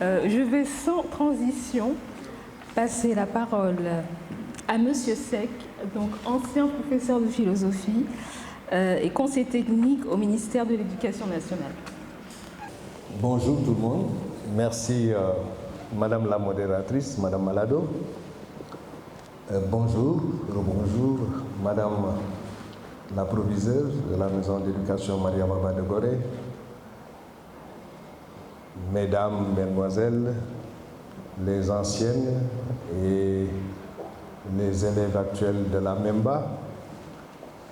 Je vais sans transition passer la parole à Monsieur Seck, donc ancien professeur de philosophie et conseiller technique au ministère de l'Éducation nationale. Bonjour tout le monde. Merci Madame la modératrice, Madame Malado. Bonjour, rebonjour Madame la proviseure de la maison d'éducation Maria Baba de Gorée. Mesdames, Mesdemoiselles, les anciennes et les élèves actuels de la MEMBA,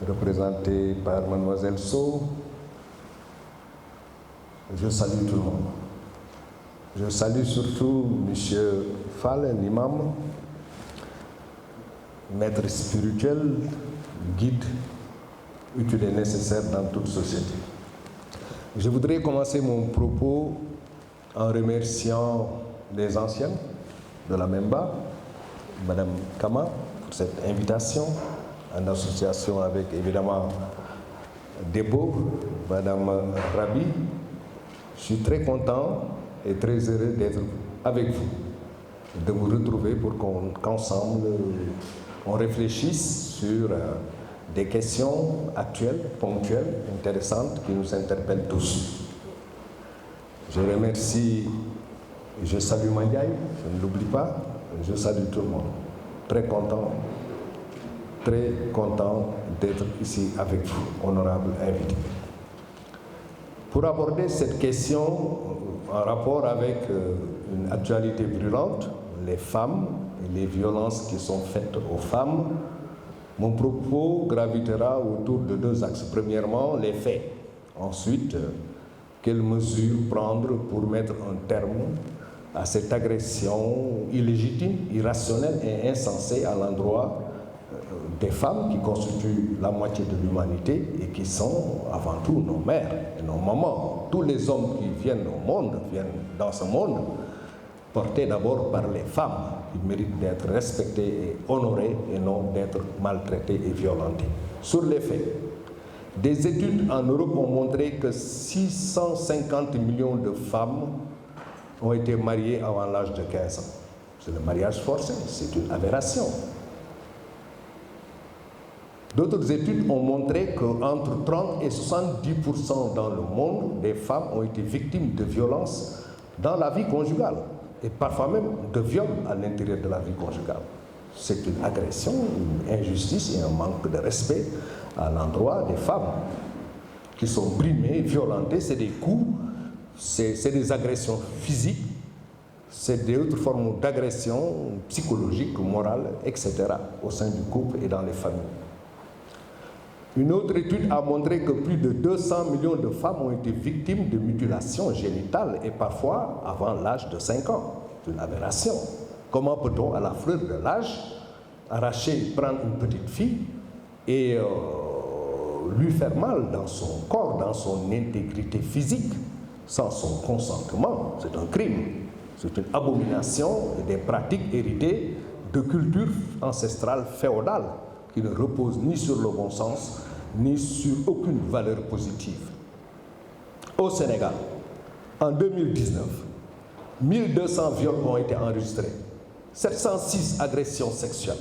représentés par Mademoiselle Sow, je salue tout le monde. Je salue surtout M. Fall, l'imam, maître spirituel, guide, utile et nécessaire dans toute société. Je voudrais commencer mon propos en remerciant les anciennes de la MEMBA, Madame Kama, pour cette invitation, en association avec évidemment Debo, Madame Rabi. Je suis très content et très heureux d'être avec vous, de vous retrouver pour qu'ensemble on réfléchisse sur des questions actuelles, ponctuelles, intéressantes qui nous interpellent tous. Je remercie, je salue Mandiaye, je ne l'oublie pas, je salue tout le monde. Très content d'être ici avec vous, honorable invité. Pour aborder cette question en rapport avec une actualité brûlante, les femmes et les violences qui sont faites aux femmes, mon propos gravitera autour de deux axes. Premièrement, les faits. Ensuite, quelles mesures prendre pour mettre un terme à cette agression illégitime, irrationnelle et insensée à l'endroit des femmes qui constituent la moitié de l'humanité et qui sont avant tout nos mères et nos mamans. Tous les hommes qui viennent au monde, viennent dans ce monde, portés d'abord par les femmes qui méritent d'être respectées et honorées et non d'être maltraitées et violentées. Sur les faits, des études en Europe ont montré que 650 millions de femmes ont été mariées avant l'âge de 15 ans. C'est le mariage forcé, c'est une aberration. D'autres études ont montré qu'entre 30 et 70% dans le monde, des femmes ont été victimes de violences dans la vie conjugale et parfois même de viols à l'intérieur de la vie conjugale. C'est une agression, une injustice et un manque de respect à l'endroit des femmes qui sont brimées, violentées. C'est des coups, c'est des agressions physiques, c'est d'autres formes d'agression psychologique, morale, etc. au sein du couple et dans les familles. Une autre étude a montré que plus de 200 millions de femmes ont été victimes de mutilations génitales et parfois avant l'âge de 5 ans. C'est une aberration. Comment peut-on, à la fleur de l'âge, prendre une petite fille et lui faire mal dans son corps, dans son intégrité physique, sans son consentement? C'est un crime. C'est une abomination et des pratiques héritées de cultures ancestrales féodales qui ne reposent ni sur le bon sens, ni sur aucune valeur positive. Au Sénégal, en 2019, 1200 viols ont été enregistrés, 706 agressions sexuelles,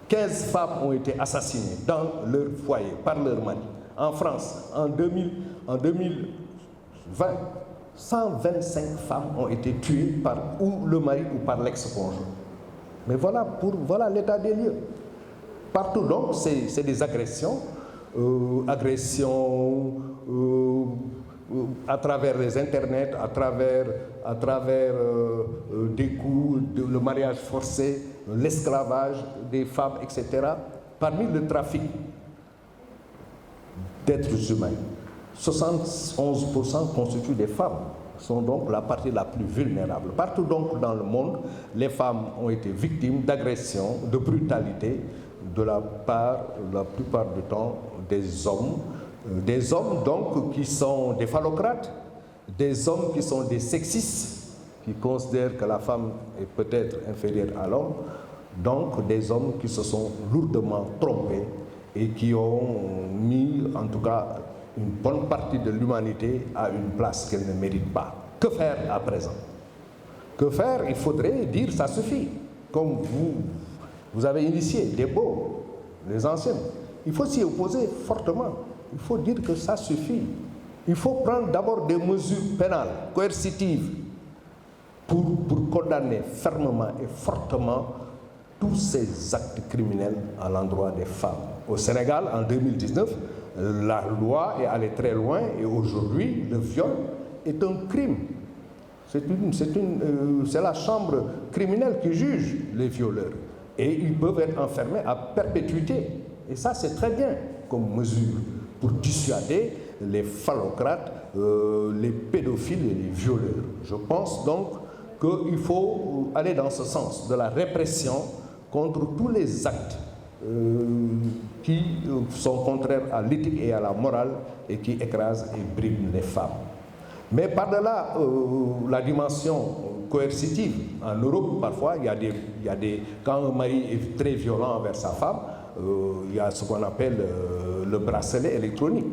15 femmes ont été assassinées dans leur foyer par leur mari. En France, en 2020, 125 femmes ont été tuées par ou le mari ou par l'ex-conjoint. Mais voilà l'état des lieux. Partout donc, c'est des agressions, à travers les internets, à travers des coups, le mariage forcé, l'esclavage des femmes, etc. Parmi le trafic d'êtres humains, 71% constituent des femmes, sont donc la partie la plus vulnérable. Partout donc dans le monde, les femmes ont été victimes d'agressions, de brutalité, de la plupart du temps, des hommes donc qui sont des phallocrates, des hommes qui sont des sexistes, qui considèrent que la femme est peut-être inférieure à l'homme, donc des hommes qui se sont lourdement trompés et qui ont mis en tout cas une bonne partie de l'humanité à une place qu'elle ne mérite pas. Que faire à présent? Que faire? Il faudrait dire ça suffit. Comme vous avez initié des beaux, les anciens. Il faut s'y opposer fortement. Il faut dire que ça suffit. Il faut prendre d'abord des mesures pénales, coercitives, pour condamner fermement et fortement tous ces actes criminels à l'endroit des femmes. Au Sénégal, en 2019, la loi est allée très loin et aujourd'hui, le viol est un crime. C'est la chambre criminelle qui juge les violeurs. Et ils peuvent être enfermés à perpétuité. Et ça, c'est très bien comme mesure pour dissuader les phallocrates, les pédophiles et les violeurs. Je pense donc qu'il faut aller dans ce sens de la répression contre tous les actes qui sont contraires à l'éthique et à la morale et qui écrasent et briment les femmes. Mais par-delà la dimension coercitive, en Europe, parfois, quand un mari est très violent envers sa femme, il y a ce qu'on appelle le bracelet électronique,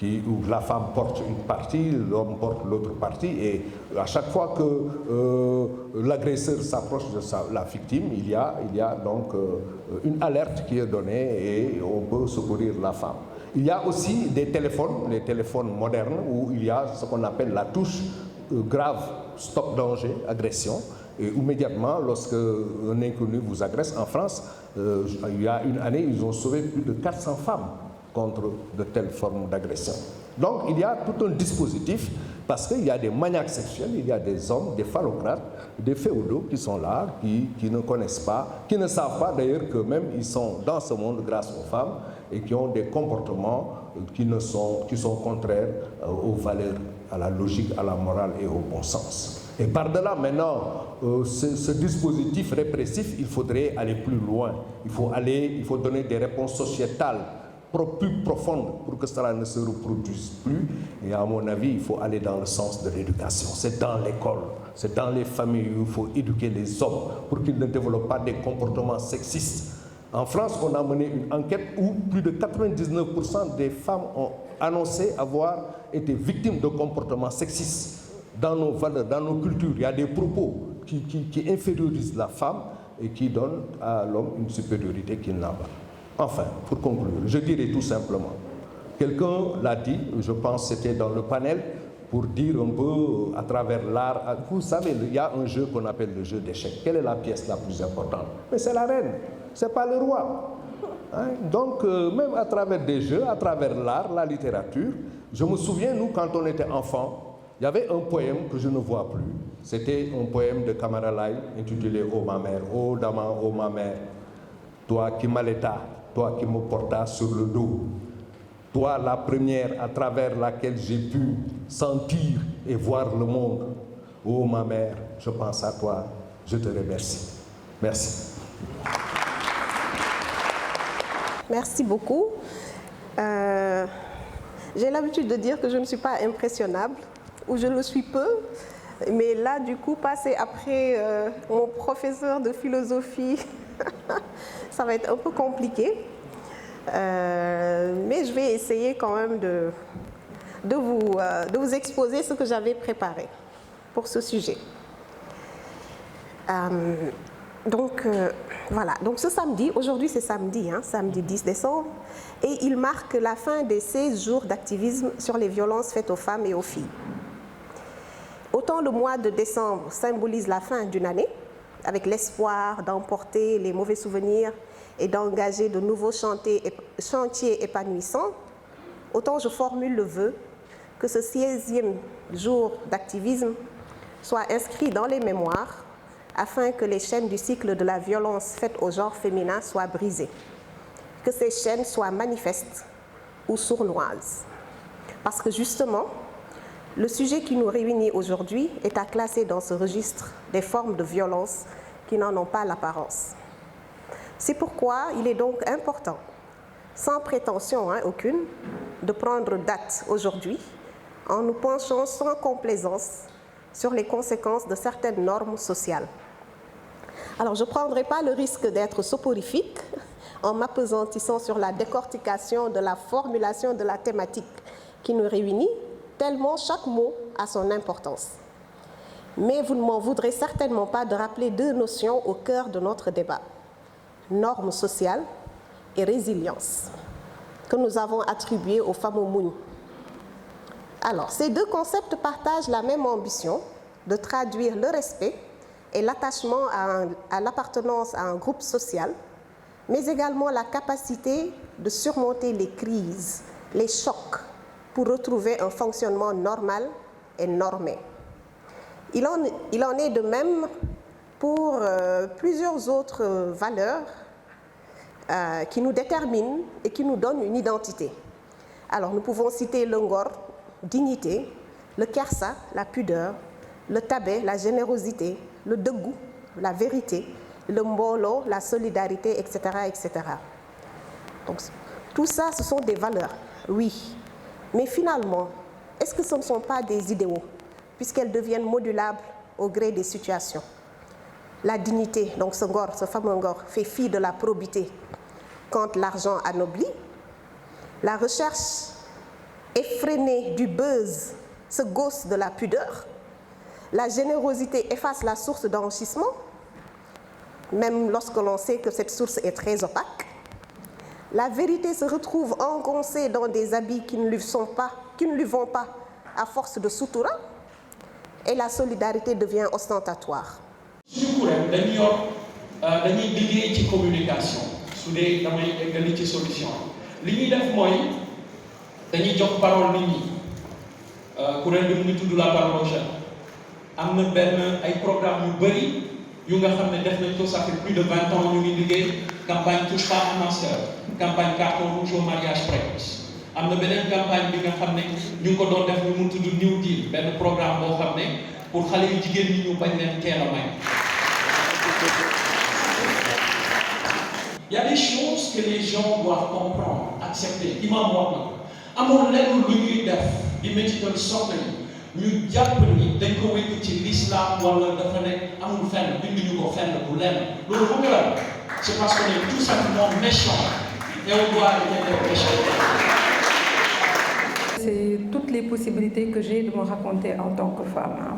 où la femme porte une partie, l'homme porte l'autre partie, et à chaque fois que l'agresseur s'approche de la victime, il y a donc une alerte qui est donnée et on peut secourir la femme. Il y a aussi des téléphones, les téléphones modernes, où il y a ce qu'on appelle la touche grave, stop danger, agression. Et immédiatement, lorsque un inconnu vous agresse, en France, il y a une année, ils ont sauvé plus de 400 femmes contre de telles formes d'agression. Donc il y a tout un dispositif, parce qu'il y a des maniaques sexuels, il y a des hommes, des phallocrates, des féodaux qui sont là, qui ne connaissent pas, qui ne savent pas d'ailleurs qu'eux-mêmes ils sont dans ce monde grâce aux femmes et qui ont des comportements qui sont contraires aux valeurs, à la logique, à la morale et au bon sens. Et par-delà maintenant, ce dispositif répressif, il faudrait aller plus loin. Il faut donner des réponses sociétales plus profondes pour que cela ne se reproduise plus. Et à mon avis, il faut aller dans le sens de l'éducation. C'est dans l'école, c'est dans les familles où il faut éduquer les hommes pour qu'ils ne développent pas des comportements sexistes. En France, on a mené une enquête où plus de 99% des femmes ont annoncé avoir été victimes de comportements sexistes. Dans nos valeurs, dans nos cultures, il y a des propos qui infériorisent la femme et qui donnent à l'homme une supériorité qu'il n'a pas. Enfin, pour conclure, je dirais tout simplement, quelqu'un l'a dit, je pense que c'était dans le panel, pour dire un peu à travers l'art, vous savez, il y a un jeu qu'on appelle le jeu d'échecs. Quelle est la pièce la plus importante? Mais c'est la reine, c'est pas le roi. Hein? Donc, même à travers des jeux, à travers l'art, la littérature, je me souviens, nous, quand on était enfants, il y avait un poème que je ne vois plus. C'était un poème de Kamara Lai intitulé « Oh ma mère, oh Dama, oh ma mère, toi qui m'allaita, toi qui me portas sur le dos, toi la première à travers laquelle j'ai pu sentir et voir le monde. Oh ma mère, je pense à toi, je te remercie. » Merci. Merci beaucoup. J'ai l'habitude de dire que je ne suis pas impressionnable, ou je le suis peu, mais là, du coup, passer après mon professeur de philosophie, ça va être un peu compliqué. Mais je vais essayer quand même de vous exposer ce que j'avais préparé pour ce sujet. Voilà, donc ce samedi, aujourd'hui c'est samedi, samedi 10 décembre, et il marque la fin des 16 jours d'activisme sur les violences faites aux femmes et aux filles. Autant le mois de décembre symbolise la fin d'une année, avec l'espoir d'emporter les mauvais souvenirs et d'engager de nouveaux chantiers épanouissants, autant je formule le vœu que ce 16e jour d'activisme soit inscrit dans les mémoires afin que les chaînes du cycle de la violence faite au genre féminin soient brisées, que ces chaînes soient manifestes ou sournoises. Parce que justement, le sujet qui nous réunit aujourd'hui est à classer dans ce registre des formes de violence qui n'en ont pas l'apparence. C'est pourquoi il est donc important, sans prétention aucune, de prendre date aujourd'hui en nous penchant sans complaisance sur les conséquences de certaines normes sociales. Alors, je ne prendrai pas le risque d'être soporifique en m'apesantissant sur la décortication de la formulation de la thématique qui nous réunit, tellement chaque mot a son importance. Mais vous ne m'en voudrez certainement pas de rappeler deux notions au cœur de notre débat. Normes sociales et résilience, que nous avons attribuées aux femmes au Mouni. Alors, ces deux concepts partagent la même ambition de traduire le respect et l'attachement à l'appartenance à un groupe social, mais également la capacité de surmonter les crises, les chocs, pour retrouver un fonctionnement normal et normé. Il en est de même pour plusieurs autres valeurs qui nous déterminent et qui nous donnent une identité. Alors, nous pouvons citer le ngor, dignité, le kersa, la pudeur, le tabé, la générosité, le degou, la vérité, le mbolo, la solidarité, etc., etc. Donc, tout ça, ce sont des valeurs, oui. Mais finalement, est-ce que ce ne sont pas des idéaux, puisqu'elles deviennent modulables au gré des situations? La dignité, donc ce ngor, ce fameux ngor, fait fi de la probité quand l'argent anoblit. La recherche effrénée du buzz se gausse de la pudeur. La générosité efface la source d'enrichissement, même lorsque l'on sait que cette source est très opaque. La vérité se retrouve engoncée dans des habits qui ne lui vont pas à force de sutura, et la solidarité devient ostentatoire. Surtout, dañuy liggéey ci communication su dee damay eggali ci solution li ñuy def mooy dañuy jox parole nit ñi kuréel bi mu ngi tudd la parole aux jeunes am na benn ay programme yu bëri yu nga xam ne def nañ ko ça fait plus de 20 ans ñu ngi liggéey campagne touche pas à ma sœur, campagne carton rouge au mariage précoce. am na beneen campagne bi nga xam ne ñu ngi ko doon def ñu mu tudd New Deal benn programme boo xam ne pour xale yu jigéen ñi ñu bañ leen teel a may. Il y a des choses que les gens doivent comprendre, accepter. Imam wax na amul lenn lu ñuy def di métital soxna yi ñu jàpp ni dañ ko wékk ci l'islam wala dafa nekk amul fenn binduñu ko fenn bu lenn loolu xam nga lan c'est parce qu'on est tout simplement méchant et on doit arrêter d'être méchant. C'est toutes les possibilités que j'ai de me raconter en tant que femme. Hein.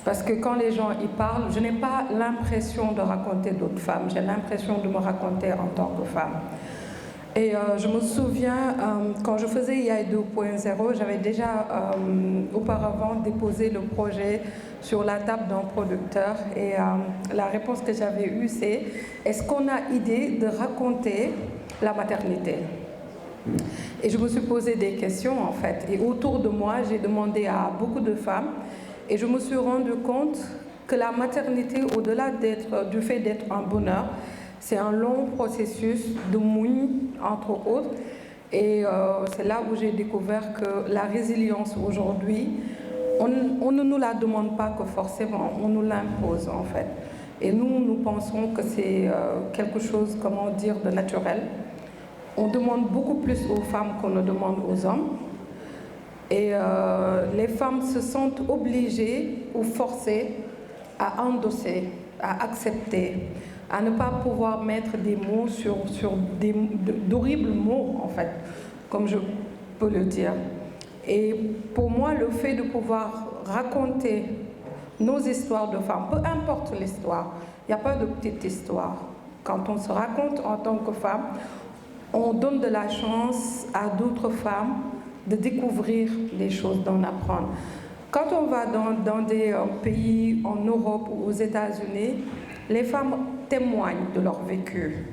Parce que quand les gens y parlent, je n'ai pas l'impression de raconter d'autres femmes, j'ai l'impression de me raconter en tant que femme. Et je me souviens, quand je faisais IAI 2.0, j'avais déjà auparavant déposé le projet sur la table d'un producteur. Et la réponse que j'avais eue, c'est « Est-ce qu'on a idée de raconter la maternité ?» Et je me suis posé des questions, en fait. Et autour de moi, j'ai demandé à beaucoup de femmes. Et je me suis rendu compte que la maternité, au-delà du fait d'être un bonheur, c'est un long processus de mouille, entre autres. Et c'est là où j'ai découvert que la résilience aujourd'hui, on ne nous la demande pas que forcément, on nous l'impose en fait. Et nous pensons que c'est quelque chose, comment dire, de naturel. On demande beaucoup plus aux femmes qu'on ne demande aux hommes. Et les femmes se sentent obligées ou forcées à endosser, à accepter, à ne pas pouvoir mettre des mots sur d'horribles mots, en fait, comme je peux le dire. Et pour moi, le fait de pouvoir raconter nos histoires de femmes, peu importe l'histoire, il n'y a pas de petite histoire. Quand on se raconte en tant que femme, on donne de la chance à d'autres femmes de découvrir les choses, d'en apprendre. Quand on va dans des pays en Europe ou aux États-Unis, les femmes témoignent de leur vécu.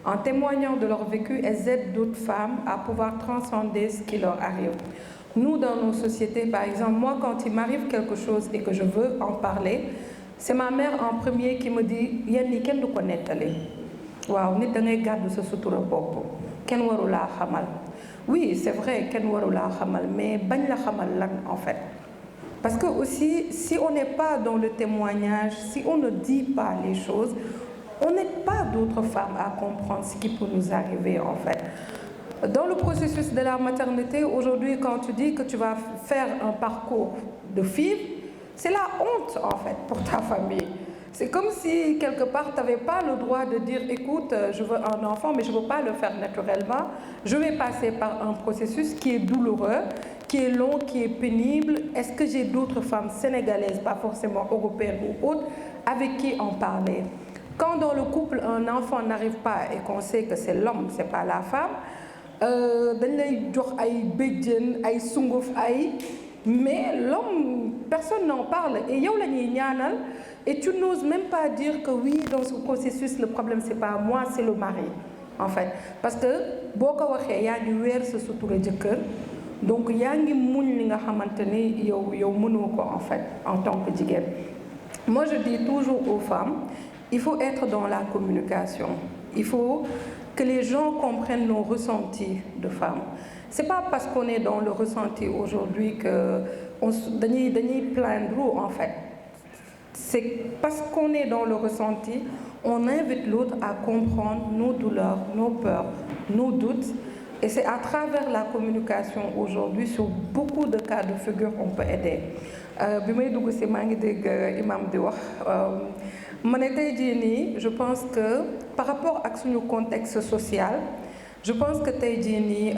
En témoignant de leur vécu, elles aident d'autres femmes à pouvoir transcender ce qui leur arrive. Nous, dans nos sociétés, par exemple, moi, quand il m'arrive quelque chose et que je veux en parler, c'est ma mère en premier qui me dit « Yenni, ken du ko nettali waaw nit da ngay gàddu sa sutura bopp kenn waru laa xamal ». Oui, c'est vrai, kenn waru laa xamal, mais bañ la xamal lan en fait. Parce que aussi, si on n'est pas dans le témoignage, si on ne dit pas les choses, on n'aide pas d'autres femmes à comprendre ce qui peut nous arriver en fait. Dans le processus de la maternité, aujourd'hui, quand tu dis que tu vas faire un parcours de fille, c'est la honte en fait pour ta famille. C'est comme si quelque part tu n'avais pas le droit de dire écoute, je veux un enfant mais je ne veux pas le faire naturellement, je vais passer par un processus qui est douloureux, qui est long, qui est pénible. Est-ce que j'ai d'autres femmes sénégalaises, pas forcément européennes ou autres, avec qui en parler? Quand dans le couple, un enfant n'arrive pas et qu'on sait que c'est l'homme, c'est pas la femme, dañ lay jox ay béjjën, ay sunguf, mais l'homme, personne n'en parle. Et yow la ñuy ñaanal, et tu n'oses même pas dire que oui, dans ce processus, le problème c'est pas moi, c'est le mari, en fait. Parce que boo ko waxee yaa ngi weer sa sutura jëkkër, donc yaa ngi muñ li nga xamante ni yow mënoo ko en fait en tant que jigéen. Moi je dis toujours aux femmes, il faut être dans la communication. Il faut que les gens comprennent nos ressentis de femmes. C'est pas parce qu'on est dans le ressenti aujourd'hui que dañuy plaindre en fait. C'est parce qu'on est dans le ressenti, on invite l'autre à comprendre nos douleurs, nos peurs, nos doutes. Et c'est à travers la communication aujourd'hui, sur beaucoup de cas de figure, on peut aider. Bi may dugg si maa ngi dégg imam di wax ma ne tey jii nii je pense que par rapport ak suñu contexte social, je pense que tey jii nii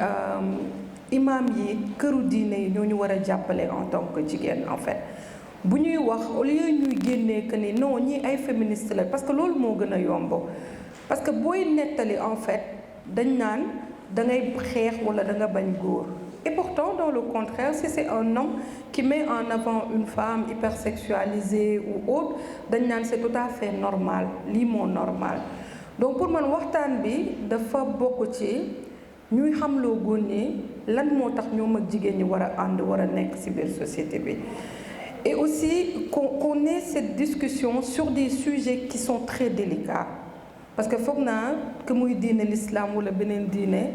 imam yi këru diine yi ñoo ñu war a jàppale en tant que jigéen en fait. Bu ñuy wax au lieu ñuy génnee que ni non ñii ay féministes la parce que loolu moo gën a yomb parce que booy nettali en fait dañ naan da ngay xeex wala da nga bañ góor. Et pourtant, dans le contraire, si c'est un homme qui met en avant une femme hypersexualisée ou autre, c'est tout à fait normal, lii moo normal. Donc pour man waxtaan bi dafa bokk ci ñuy xamloo góor ñi lan moo tax ñoom ak jigéen ñi war a ànd war a nekk ci biir société bi. Et aussi qu'on ait cette discussion sur des sujets qui sont très délicats. Parce que foog naa que muy diine l'islam wala beneen diine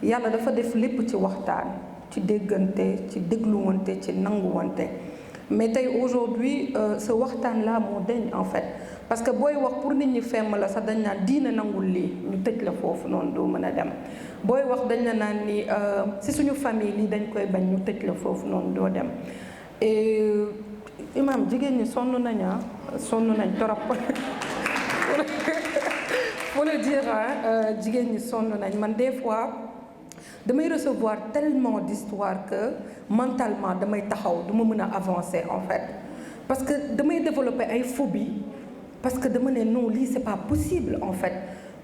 yàlla dafa def lépp ci waxtaan ci déggante ci dégluwante ci nanguwante mais tey aujourd'hui ce waxtaan là moo deñ en fait parce que booy wax pour nit ñi femm la sax dañ naan diine nangul lii ñu tëj la foofu noonu doo mën a dem booy wax dañ la naan ni si suñu famille lii dañ koy bañ ñu tëj la foofu noonu doo dem et imam jigéen ñi sonn nañ torop faut le dire jigéen ñi sonn nañ man des fois damay recevoir tellement d'histoires que mentalement damay taxaw du ma mën a avancer en fait parce que damay développer ay phobie parce que dama ne non lii c'est pas possible en fait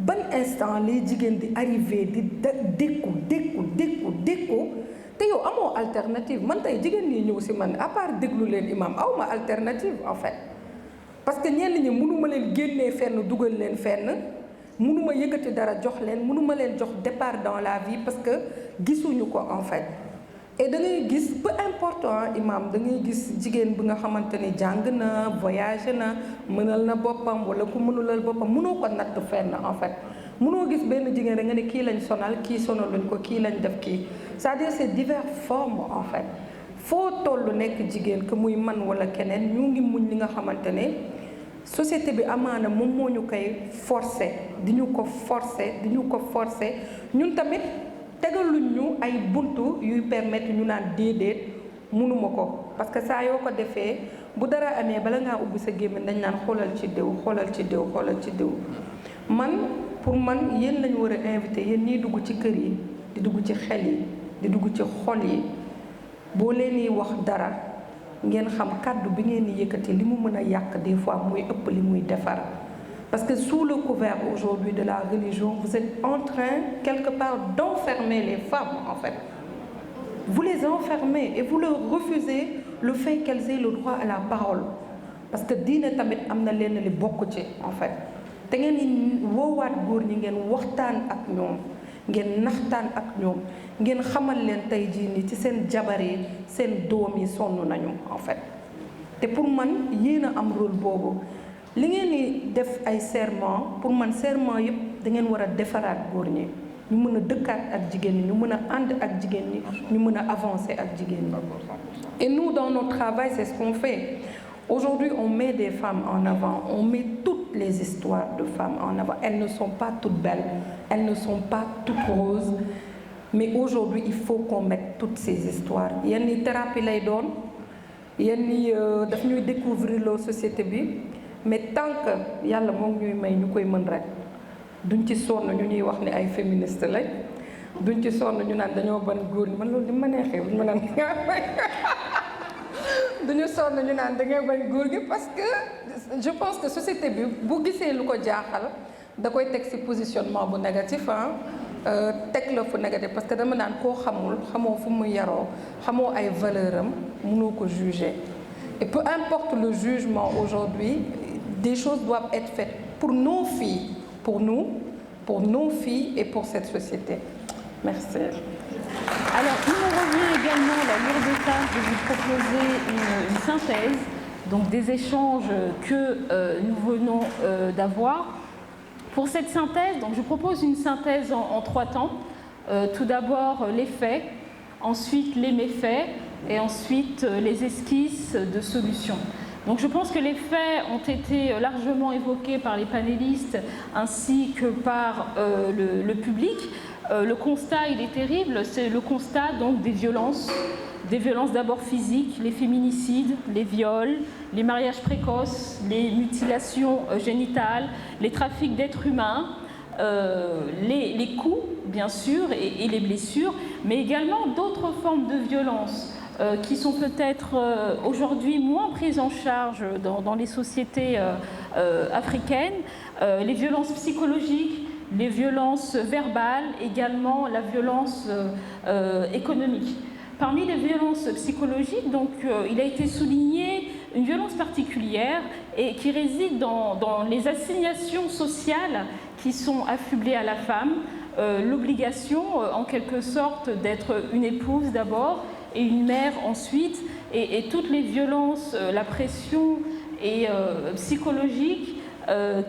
ban instant les jigéen di arriver di dékku te yow amoo alternative man tey jigéen ñi ñëw si man à part déglu leen imam awma alternative en fait parce que ñenn ñi mënuma leen génnee fenn dugal leen fenn mënuma yëkkati dara jox leen mënuma leen jox départ dans la vie parce que gisuñu ko en fait et da ngay gis peu important imam da ngay gis jigéen bi nga xamante ni jàng na voyagé na mënal na boppam wala ku mënulal boppam mënoo ko natt fenn en fait mënoo gis benn jigéen rek nga ne kii lañ sonal kii sonaluñ ko kii lañ def kii c'est-à-dire c'est diverses formes en fait foo tollu nekk jigéen que muy man wala keneen ñu ngi muñ li nga xamante ne société bi amaana moom moo ñu koy forcer di ñu ko forcer ñun tamit tegaluñ ñu ay buntu yuy permettre ñu naan déedéet mënuma ko parce que saa yoo ko defee bu dara amee bala ngaa ubbi sa gémmiñ dañ naan xoolal ci diw man pour man yéen lañu war a invité yéen ñiy dugg ci kër yi di dugg ci xel yi di dugg ci xol yi boo leen di wax dara ngeen xam kàddu bi ngeen di yëkkati li mu mën a yàq des fois muy ëpp li muy defar parce que sous le couvert aujourd'hui de la religion vous êtes en train quelque part d'enfermer les femmes en fait vous les enfermez et vous leur refusez le fait qu'elles aient le droit à la parole parce que diine tamit am na leen li bokk ci en fait te ngeen di woowaat góor ñi ngeen waxtaan ak ñoom ngeen naxtaan ak ñoom ngeen xamal leen tey jii nii ci seen jabar yi seen doom yi sonn nañu en fait te pour man yéen a am rôle boobu li ngeen di def ay serment pour man serment yëpp da ngeen war a defaraat góor ñi ñu mën a dëkkaat ak jigéen ñi ñu mën a ànd ak jigéen ñi ñu mën a avancer ak jigéen ñi. Et nous dans notre travail c'est ce qu'on fait. Aujourd'hui, on met des femmes en avant, on met toutes les histoires de femmes en avant. Elles ne sont pas toutes belles, elles ne sont pas toutes roses, mais aujourd'hui, il faut qu'on mette toutes ces histoires. yenn ni thérapie lay doon yenn ni daf ñuy découvrir la société bi mais tant que yàlla moom ñuy may ñu koy mën rek duñ ci sonn ñu ñuy wax ni ay féministes lañ duñ ci sonn ñu naan dañoo ban góor ñi man loolu di ma neexee buñ ma naan duñu sonn ñu naan da ngay bañ góor gi parce que je pense que société bi bu gisee lu ko jaaxal da koy teg ci positionnement bu négatif teg la fu négatif parce que dama naan koo xamul xamoo fu mu yaroo xamoo ay valeur am mënoo ko juger et peu importe le jugement aujourd'hui des choses doivent être faites pour nos filles, pour nous, pour nos filles et pour cette société. Merci. Alors, il me revient également la lourde tâche de vous proposer une synthèse, donc des échanges que nous venons d'avoir. Pour cette synthèse, donc je propose une synthèse en 3 temps. Tout d'abord les faits, ensuite les méfaits et ensuite les esquisses de solutions. Donc je pense que les faits ont été largement évoqués par les panélistes ainsi que par le public. Le constat, il est terrible, c'est le constat donc des violences d'abord physiques, les féminicides, les viols, les mariages précoces, les mutilations génitales, les trafics d'êtres humains, les coups bien sûr et les blessures, mais également d'autres formes de violences qui sont peut-être aujourd'hui moins prises en charge dans les sociétés africaines, les violences psychologiques, les violences verbales, également la violence économique. Parmi les violences psychologiques, donc, il a été souligné une violence particulière et qui réside dans les assignations sociales qui sont affublées à la femme, l'obligation en quelque sorte d'être une épouse d'abord, et une mère ensuite, et toutes les violences, la pression et psychologique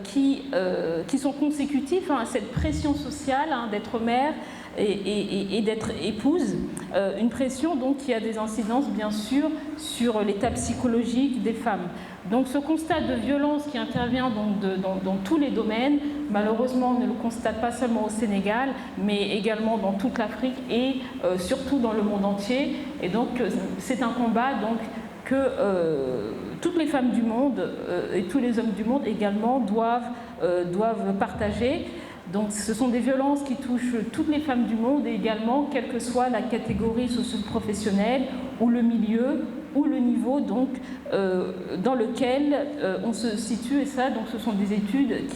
qui sont consécutives à cette pression sociale d'être mère et d'être épouse, une pression donc qui a des incidences bien sûr sur l'état psychologique des femmes. Donc ce constat de violence qui intervient donc dans tous les domaines, malheureusement on ne le constate pas seulement au Sénégal, mais également dans toute l'Afrique et surtout dans le monde entier. Et donc c'est un combat donc, que toutes les femmes du monde et tous les hommes du monde également doivent partager. Donc ce sont des violences qui touchent toutes les femmes du monde et également, quelle que soit la catégorie socio-professionnelle ou le milieu ou le niveau donc, dans lequel on se situe, et ça donc, ce sont des études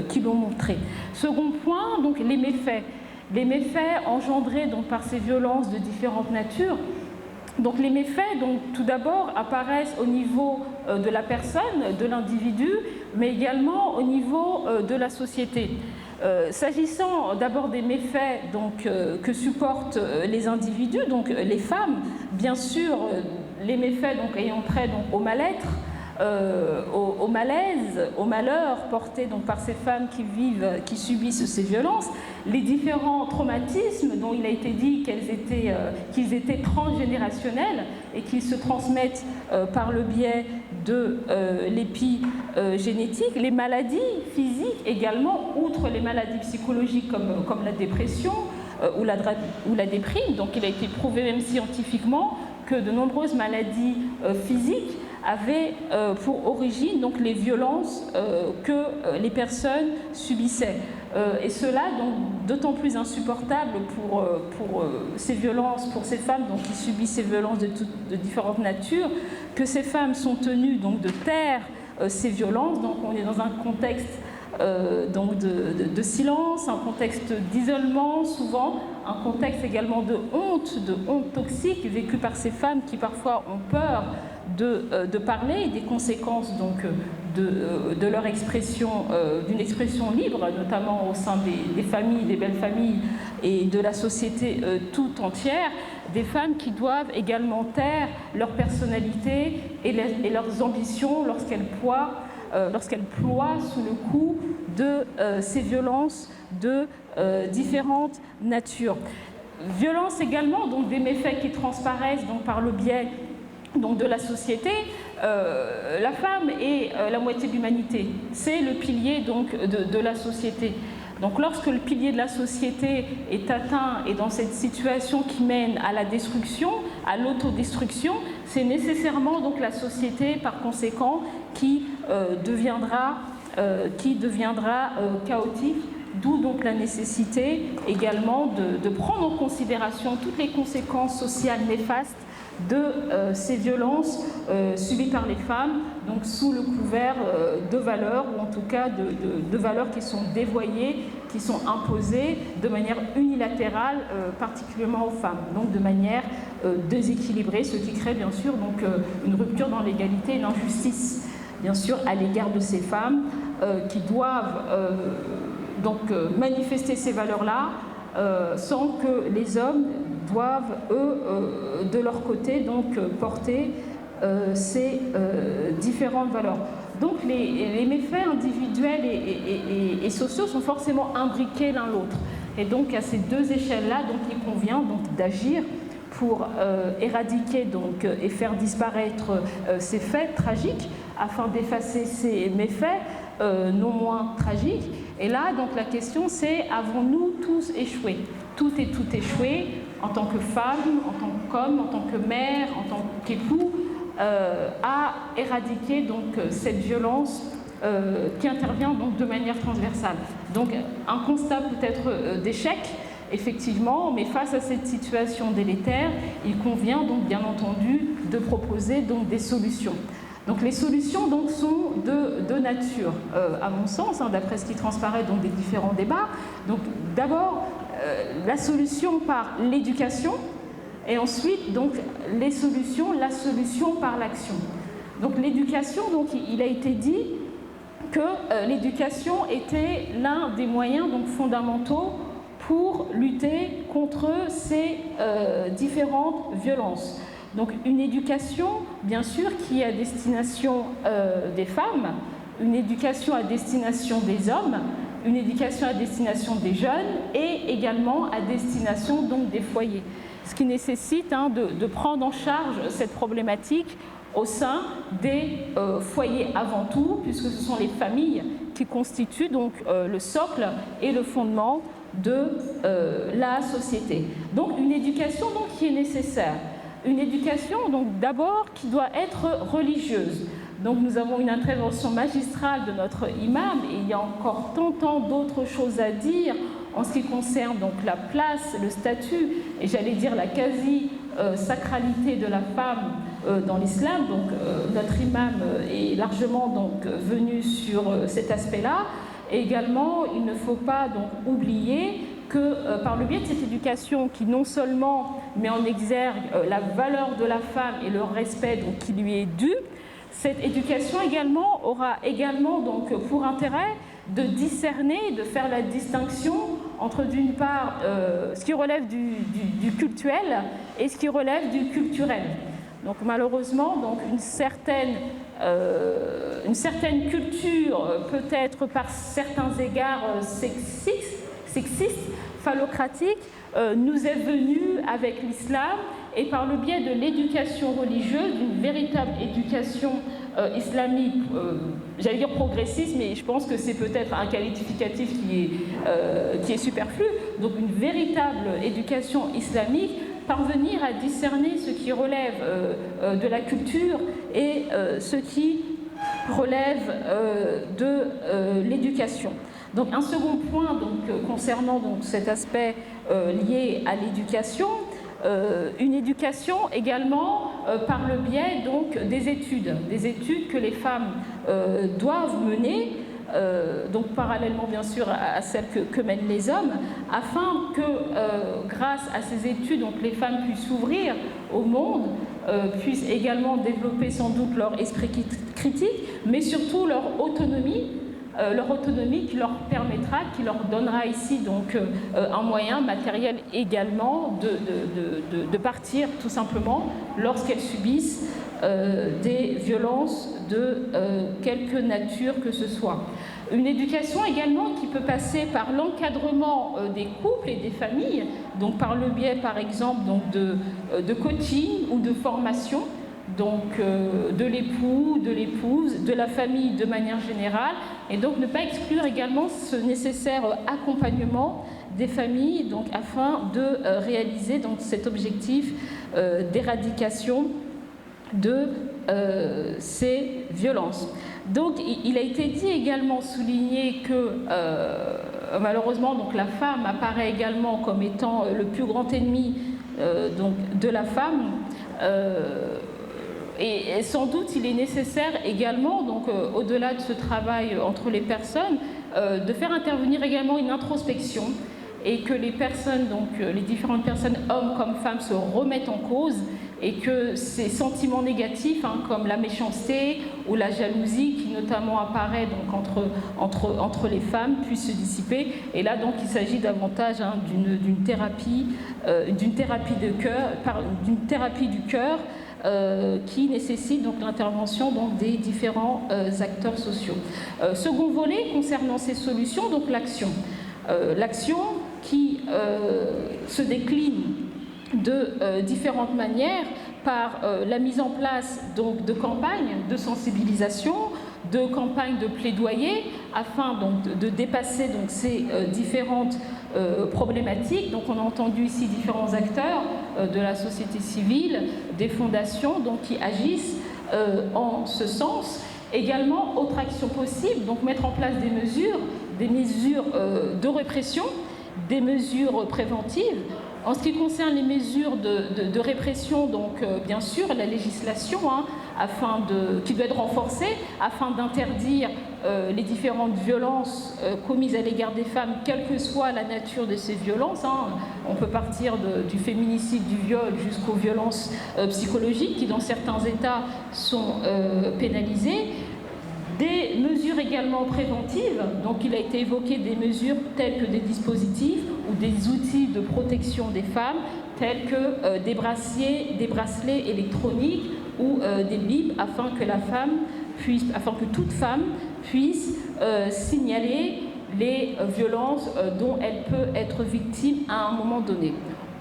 qui l'ont montré. Second point, donc, les méfaits. Les méfaits engendrés donc, par ces violences de différentes natures. Donc les méfaits, donc, tout d'abord, apparaissent au niveau de la personne, de l'individu, mais également au niveau de la société. S'agissant d'abord des méfaits donc, que supportent les individus, donc les femmes, bien sûr, les méfaits donc, ayant trait donc, au mal-être, au malaise, au malheur porté donc, par ces femmes qui subissent ces violences, les différents traumatismes dont il a été dit qu'ils étaient transgénérationnels et qu'ils se transmettent par le biais de l'épigénétique, les maladies physiques également, outre les maladies psychologiques comme la dépression ou la déprime. Donc il a été prouvé même scientifiquement que de nombreuses maladies physiques avaient pour origine donc, les violences que les personnes subissaient. Et cela donc d'autant plus insupportable pour ces violences, pour ces femmes donc, qui subissent ces violences de différentes natures, que ces femmes sont tenues donc, de taire ces violences. Donc on est dans un contexte donc de silence, un contexte d'isolement souvent, un contexte également de honte toxique vécue par ces femmes qui parfois ont peur de parler, des conséquences donc de leur expression, d'une expression libre, notamment au sein des familles, des belles familles et de la société tout entière, des femmes qui doivent également taire leur personnalité et leurs ambitions lorsqu'elles ploient sous le coup de ces violences de différentes natures. Violences également, donc des méfaits qui transparaissent donc, par le biais donc, de la société. La femme est la moitié de l'humanité, c'est le pilier donc, de la société. Donc lorsque le pilier de la société est atteint et dans cette situation qui mène à la destruction, à l'autodestruction, c'est nécessairement donc, la société par conséquent qui deviendra chaotique d'où donc la nécessité également de prendre en considération toutes les conséquences sociales néfastes de ces violences subies par les femmes, donc sous le couvert de valeurs, ou en tout cas de valeurs qui sont dévoyées, qui sont imposées de manière unilatérale, particulièrement aux femmes, donc de manière déséquilibrée, ce qui crée bien sûr donc, une rupture dans l'égalité et l'injustice, bien sûr, à l'égard de ces femmes qui doivent manifester ces valeurs-là sans que les hommes doivent, eux, de leur côté, donc, porter ces différentes valeurs. Donc les méfaits individuels et sociaux sont forcément imbriqués l'un l'autre. Et donc à ces deux échelles-là, donc, il convient donc, d'agir pour éradiquer donc, et faire disparaître ces faits tragiques afin d'effacer ces méfaits non moins tragiques. Et là, donc, la question c'est, avons-nous tous échoué? Tout et tout échoué en tant que femme, en tant qu'homme, en tant que mère, en tant qu'époux, à éradiquer donc, cette violence qui intervient donc, de manière transversale. Donc un constat peut-être d'échec, effectivement, mais face à cette situation délétère, il convient donc bien entendu de proposer donc, des solutions. Donc les solutions donc, sont de deux natures, à mon sens, d'après ce qui transparaît donc, des différents débats. Donc d'abord, la solution par l'éducation, et ensuite donc, la solution par l'action. Donc l'éducation, donc, il a été dit que l'éducation était l'un des moyens donc, fondamentaux pour lutter contre ces différentes violences. Donc une éducation, bien sûr, qui est à destination des femmes, une éducation à destination des hommes, une éducation à destination des jeunes et également à destination donc, des foyers. Ce qui nécessite de prendre en charge cette problématique au sein des foyers avant tout, puisque ce sont les familles qui constituent donc le socle et le fondement de la société. Donc une éducation donc, qui est nécessaire. Une éducation donc d'abord qui doit être religieuse. Donc nous avons une intervention magistrale de notre imam et il y a encore tant d'autres choses à dire en ce qui concerne donc la place, le statut et j'allais dire la quasi-sacralité de la femme dans l'islam. Donc notre imam est largement donc venu sur cet aspect-là. Et également, il ne faut pas donc oublier que par le biais de cette éducation qui non seulement met en exergue la valeur de la femme et le respect donc, qui lui est dû, cette éducation également aura également donc, pour intérêt de discerner, de faire la distinction entre d'une part ce qui relève du cultuel et ce qui relève du culturel. Donc malheureusement, donc, une certaine culture peut être par certains égards sexiste, phallocratique, nous est venue avec l'islam et par le biais de l'éducation religieuse, d'une véritable éducation islamique, j'allais dire progressiste, mais je pense que c'est peut-être un qualificatif qui est superflu, donc une véritable éducation islamique, parvenir à discerner ce qui relève de la culture et ce qui relève de l'éducation. Donc un second point donc, concernant donc, cet aspect lié à l'éducation, une éducation également par le biais donc, des études que les femmes doivent mener, donc parallèlement bien sûr à celles que mènent les hommes, afin que grâce à ces études donc, les femmes puissent s'ouvrir au monde, puissent également développer sans doute leur esprit critique, mais surtout leur autonomie qui leur permettra, qui leur donnera ici donc un moyen matériel également de partir tout simplement lorsqu'elles subissent des violences de quelque nature que ce soit. Une éducation également qui peut passer par l'encadrement des couples et des familles, donc par le biais par exemple donc de coaching ou de formation, donc de l'époux, de l'épouse, de la famille de manière générale, et donc ne pas exclure également ce nécessaire accompagnement des familles donc, afin de réaliser donc, cet objectif d'éradication de ces violences. Donc il a été dit également, souligné que malheureusement, donc, la femme apparaît également comme étant le plus grand ennemi donc, de la femme. Et sans doute, il est nécessaire également, donc, au-delà de ce travail entre les personnes, de faire intervenir également une introspection et que les personnes, donc les différentes personnes, hommes comme femmes, se remettent en cause et que ces sentiments négatifs, comme la méchanceté ou la jalousie qui notamment apparaît donc, entre les femmes, puissent se dissiper. Et là, donc, il s'agit davantage d'une thérapie du cœur qui nécessite donc l'intervention donc, des différents acteurs sociaux. Second volet concernant ces solutions, donc l'action. L'action qui se décline de différentes manières par la mise en place donc, de campagnes de sensibilisation, de campagnes de plaidoyer afin donc, de dépasser donc, ces différentes problématiques. Donc on a entendu ici différents acteurs de la société civile, des fondations donc, qui agissent en ce sens. Également, autre action possible, donc mettre en place des mesures de répression, des mesures préventives. En ce qui concerne les mesures de répression, donc bien sûr la législation qui doit être renforcée afin d'interdire les différentes violences commises à l'égard des femmes, quelle que soit la nature de ces violences. On peut partir du féminicide, du viol, jusqu'aux violences psychologiques qui dans certains États sont pénalisées. Des mesures également préventives, donc il a été évoqué des mesures telles que des dispositifs ou des outils de protection des femmes, tels que des bracelets électroniques ou des bips, afin que toute femme puisse signaler les violences dont elle peut être victime à un moment donné.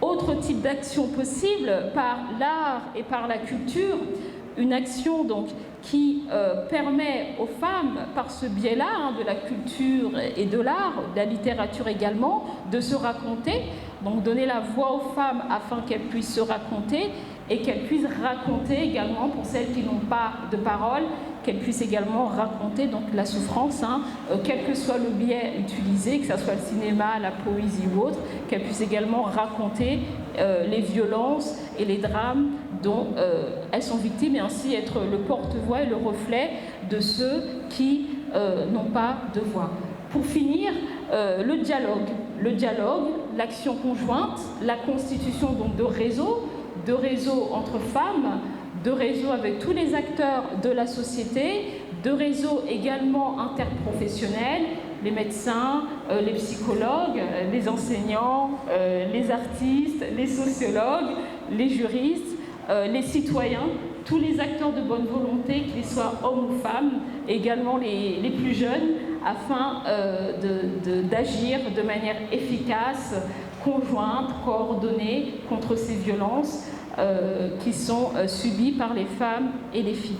Autre type d'action possible par l'art et par la culture, une action donc qui permet aux femmes, par ce biais-là, de la culture et de l'art, de la littérature également, de se raconter, donc donner la voix aux femmes afin qu'elles puissent se raconter et qu'elles puissent raconter également, pour celles qui n'ont pas de parole, qu'elles puissent également raconter donc, la souffrance, quel que soit le biais utilisé, que ce soit le cinéma, la poésie ou autre, qu'elles puissent également raconter les violences et les drames dont elles sont victimes et ainsi être le porte-voix et le reflet de ceux qui n'ont pas de voix. Pour finir, le dialogue, l'action conjointe, la constitution donc, de réseaux entre femmes, de réseaux avec tous les acteurs de la société, de réseaux également interprofessionnels, les médecins, les psychologues, les enseignants, les artistes, les sociologues, les juristes, les citoyens, tous les acteurs de bonne volonté, qu'ils soient hommes ou femmes, également les plus jeunes, afin d'agir de manière efficace, conjointe, coordonnée contre ces violences qui sont subies par les femmes et les filles.